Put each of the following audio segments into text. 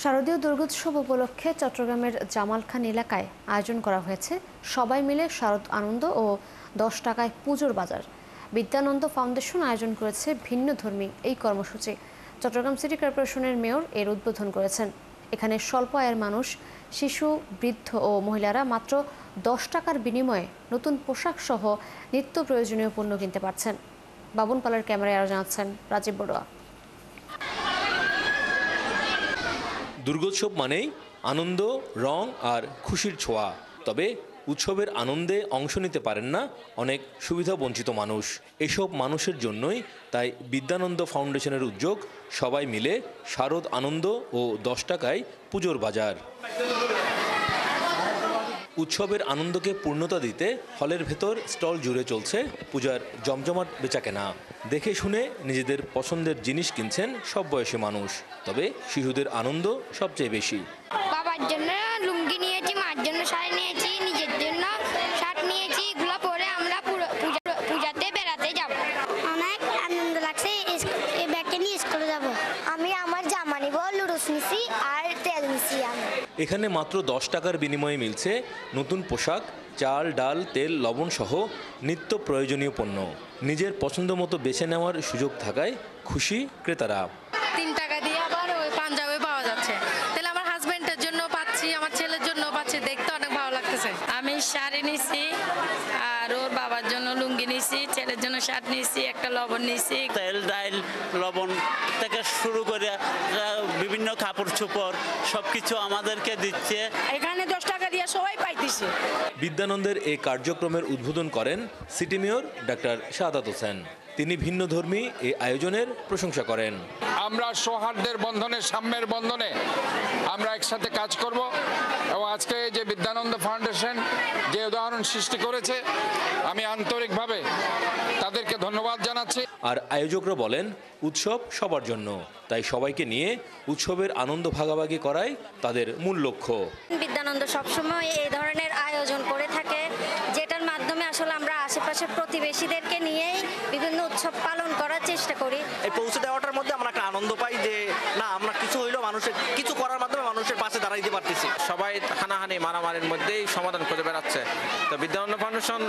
শারদীয় দুর্গোৎসব উপলক্ষে চট্টগ্রামের জামালখান এলাকায় আয়োজন করা হয়েছে সবাই মিলে শারদ আনন্দ ও 10 টাকায় পুজোর বাজার। বিদ্যানন্দ ফাউন্ডেশন আয়োজন করেছে ভিন্নধর্মী এই কর্মসূচি। চট্টগ্রাম সিটি কর্পোরেশনের মেয়র এর উদ্বোধন করেছেন। এখানে স্বল্প আয়ের মানুষ, শিশু, বৃদ্ধ ও মহিলারা মাত্র 10 টাকার বিনিময়ে নতুন পোশাক সহ নিত্য প্রয়োজনীয় পণ্য কিনতে পারছেন। বাবুন পালের ক্যামেরায় আরও জানাচ্ছেন রাজীব বড়ুয়া। দুর্গোৎসব মানেই আনন্দ, রং আর খুশির ছোঁয়া। তবে উৎসবের আনন্দে অংশ নিতে পারেন না অনেক সুবিধাবঞ্চিত মানুষ। এসব মানুষের জন্যই তাই বিদ্যানন্দ ফাউন্ডেশনের উদ্যোগ সবাই মিলে শারদ আনন্দ ও 10 টাকায় পুজোর বাজার। উৎসবের আনন্দকে পূর্ণতা দিতে হলের ভেতর স্টল জুড়ে চলছে পূজার জমজমাট বেচাকেনা। দেখে শুনে নিজেদের পছন্দের জিনিস কিনছেন সব বয়সী মানুষ। তবে শিশুদের আনন্দ সবচেয়ে বেশি। বাবার জন্য লুঙ্গি নিয়েছি, মার জন্য শাড়ি নিয়েছি, নিজের জন্য শার্ট নিয়েছি। এগুলো পরে আমরা পূজাতে বেড়াতে যাব। অনেক আনন্দ লাগছে। এই ব্যাগটা নিয়ে স্কুলে যাব। আমি আমার জামা নিব, লুডুস নিছি আর তেল নিছি। এখানে মাত্র 10 টাকার বিনিময়ে মিলছে নতুন পোশাক, চাল, ডাল, তেল, লবণ সহ নিত্য প্রয়োজনীয় পণ্য। নিজের পছন্দ মতো বেছে নেওয়ার সুযোগ থাকায় খুশি ক্রেতারা। 3 টাকা দিয়ে আবার ওই পাঞ্জাবি পাওয়া যাচ্ছে। তাহলে আমার হাজবেন্ডের জন্য পাচ্ছি, আমার ছেলের জন্য পাচ্ছি, দেখতে অনেক ভালো লাগতেছে। আমি শাড়ি নিছি আর ওর বাবার জন্য লুঙ্গি নিছি, ছেলের জন্য শার্ট নিছি, একটা লবণ নিছি। তেল, ডাল, লবণ থেকে শুরু করে বিভিন্ন কাপড় চোপড় সবকিছু আমাদেরকে দিচ্ছে। এখানে 10 টাকা দিয়ে সবাই পাইতেছে। বিদ্যানন্দের এই কার্যক্রমের উদ্বোধন করেন city mayor doctor Shahadat Hossain. তিনি ভিন্নধর্মী এই আয়োজনের প্রশংসা করেন। আমরা সৌহার্দ্যের বন্ধনে, সাম্যের বন্ধনে আমরা একসাথে কাজ করব এবং আজকে যে বিদ্যানন্দ ফাউন্ডেশন যে উদাহরণ সৃষ্টি করেছে, আমি আন্তরিকভাবে তাদেরকে ধন্যবাদ জানাচ্ছি। আর আয়োজকরা বলেন উৎসব সবার জন্য, তাই সবাইকে নিয়ে উৎসবের আনন্দ ভাগাভাগি করাই তাদের মূল লক্ষ্য। বিদ্যানন্দ সবসময় এই ধরনের আয়োজন করে থাকে, যেটার মাধ্যমে আসলে আমরা আশেপাশের প্রতিবেশীদেরকে নিয়েই বিভিন্ন উৎসব পালন করার চেষ্টা করি। এই পৌঁছে দেওয়াটার মধ্যে আমরা একটা আনন্দ পাই যে না, আমরা কিছু হইলেও মানুষের কিছু করার মাধ্যমে মানুষের পাশে দাঁড়াইতে পারতেছি। সবাই হানাহানি মারামারির মধ্যেই সমাধান খুঁজে বেড়াচ্ছে। তো বিদ্যানন্দ ফাউন্ডেশন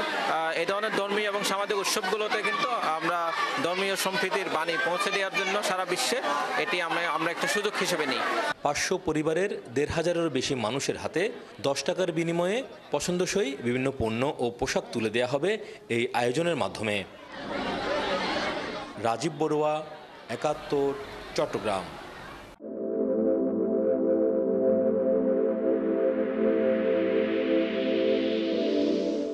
এই ধরনের ধর্মীয় এবং সামাজিক উৎসবগুলোতে কিন্তু আমরা ধর্মীয় সম্প্রীতির বাণী পৌঁছে দেওয়ার জন্য সারা বিশ্বে এটি আমরা একটা সুযোগ হিসেবে নিই। 500 পরিবারের 1500-এরও বেশি মানুষের হাতে 10 টাকার বিনিময়ে পছন্দসই বিভিন্ন পণ্য ও পোশাক তুলে দেওয়া হবে এই আয়োজনের মাধ্যমে। রাজীব বড়ুয়া, 71, চট্টগ্রাম।